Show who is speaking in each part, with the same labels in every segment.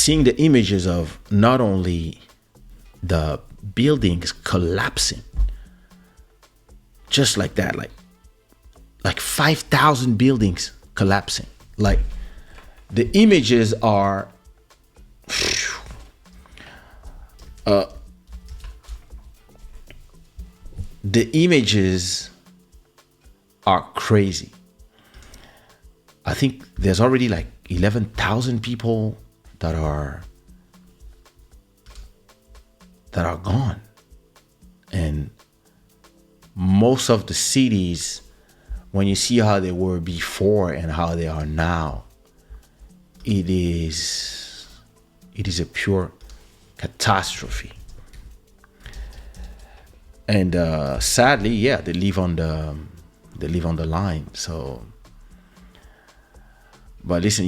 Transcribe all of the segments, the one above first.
Speaker 1: seeing the images of not only the buildings collapsing just like that, like 5,000 buildings collapsing. Like the images are the images are crazy. I think there's already like 11,000 people that are gone. And most of the cities, when you see how they were before and how they are now, it is a pure catastrophe. And sadly, yeah, they live on the line. So, but listen,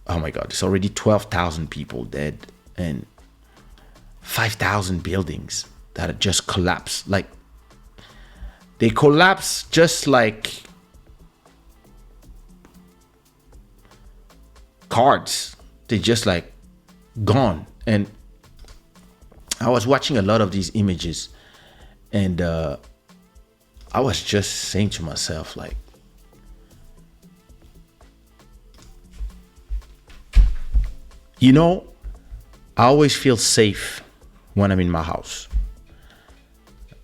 Speaker 1: oh my God, it's already 12,000 people dead and 5,000 buildings that had just collapsed. Like they collapse just like cards. They just like gone. And I was watching a lot of these images, and I was just saying to myself, like, I always feel safe when I'm in my house,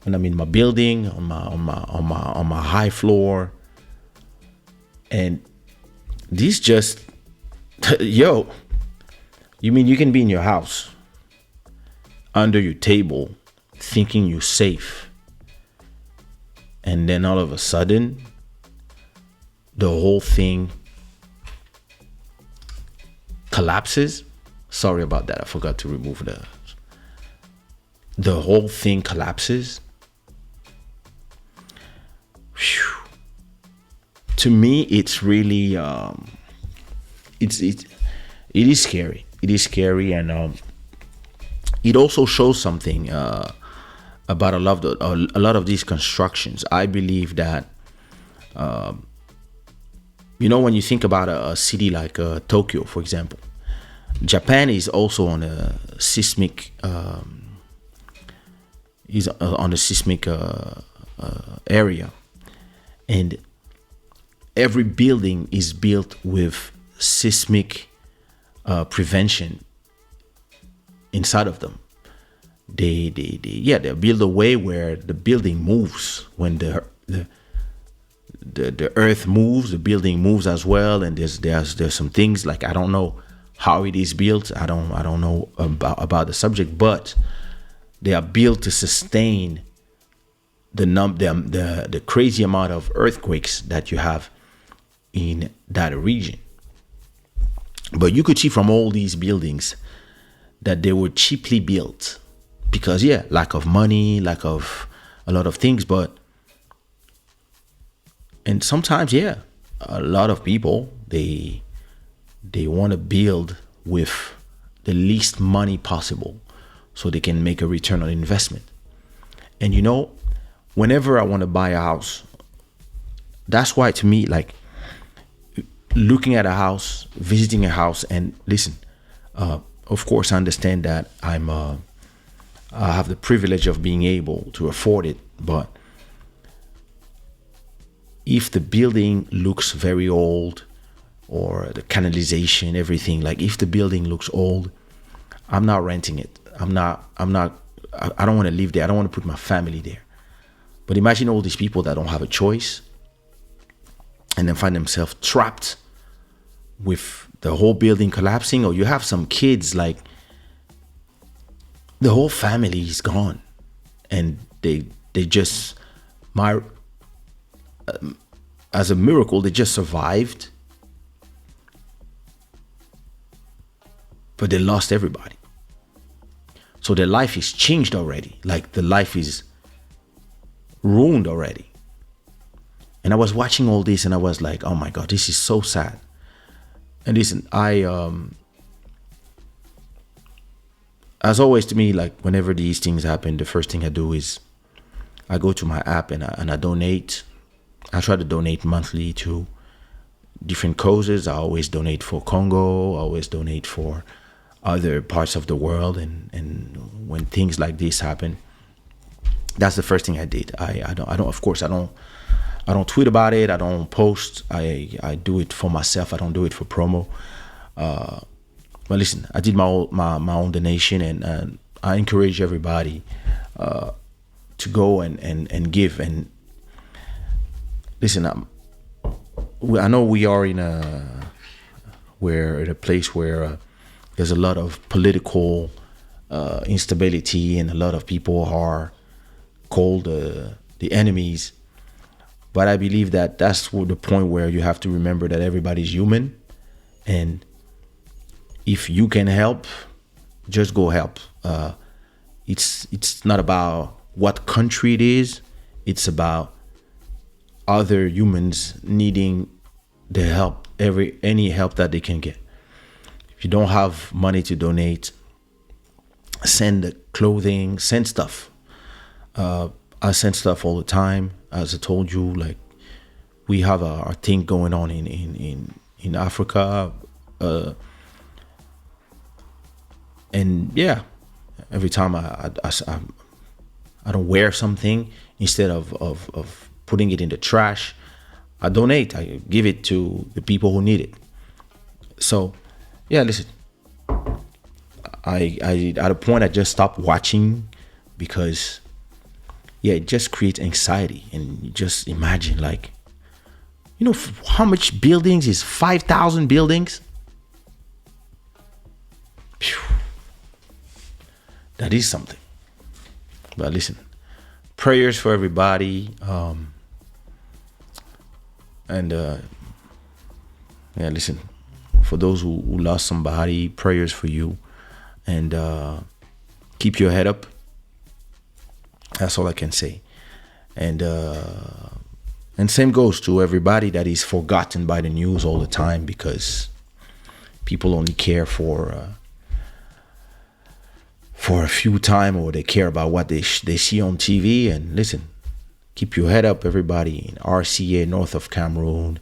Speaker 1: when I'm in my building, on my high floor, and these just, yo, you mean you can be in your house, under your table, thinking you're safe, and then all of a sudden, the whole thing collapses. Sorry about that. I forgot to remove the whole thing collapses. Whew. To me, it's really it is scary. It is scary, and it also shows something about a lot of these constructions. I believe that when you think about a city like Tokyo, for example, Japan is also on a seismic area, and every building is built with seismic prevention inside of them. They build a way where the building moves when the earth moves, the building moves as well. And there's some things, like, I don't know how it is built. I don't know about the subject, but they are built to sustain the crazy amount of earthquakes that you have in that region. But you could see from all these buildings that they were cheaply built because, lack of money, lack of a lot of things. And sometimes, a lot of people, they want to build with the least money possible so they can make a return on investment. And whenever I want to buy a house, that's why, to me, like, looking at a house, visiting a house, and listen, of course I understand that I have the privilege of being able to afford it, but if the building looks very old, or the canalization, everything, like, if the building looks old, I'm not renting it. I don't want to live there. I don't want to put my family there. But imagine all these people that don't have a choice and then find themselves trapped with the whole building collapsing. Or you have some kids, like, the whole family is gone, and they just, as a miracle, they just survived, but they lost everybody. So their life is changed already. Like, the life is ruined already. And I was watching all this, and I was like, oh my God, this is so sad. And listen, as always, to me, like, whenever these things happen, the first thing I do is I go to my app and I donate. I try to donate monthly to different causes. I always donate for Congo. I always donate for other parts of the world. And when things like this happen, that's the first thing I did. I don't of course I don't tweet about it. I don't post. I do it for myself. I don't do it for promo. But listen, I did my own donation, and I encourage everybody to go and give. And listen, I know we are in a place where there's a lot of political instability, and a lot of people are called the enemies. But I believe that that's the point where you have to remember that everybody's human, and if you can help, just go help. It's not about what country it is. It's about other humans needing the help, any help that they can get. If you don't have money to donate, send the clothing, send stuff. I send stuff all the time. As I told you, like, we have our thing going on in Africa, and yeah, every time I don't wear something, instead of putting it in the trash, I donate. I give it to the people who need it. So yeah, listen, I at a point I just stopped watching, because yeah, it just creates anxiety. And you just imagine, like, how much buildings is 5,000 buildings? Phew. That is something. But listen, prayers for everybody. And yeah, listen, for those who lost somebody, prayers for you. And keep your head up. That's all I can say. And same goes to everybody that is forgotten by the news all the time, because people only care for a few time, or they care about what they see on TV. And listen, keep your head up, everybody in RCA, north of Cameroon,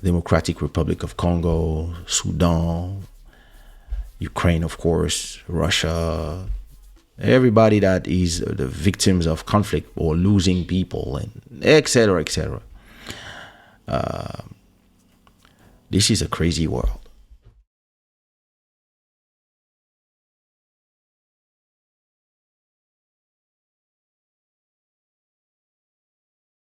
Speaker 1: Democratic Republic of Congo, Sudan, Ukraine, of course, Russia. Everybody that is the victims of conflict or losing people, and etc., etc. This is a crazy world.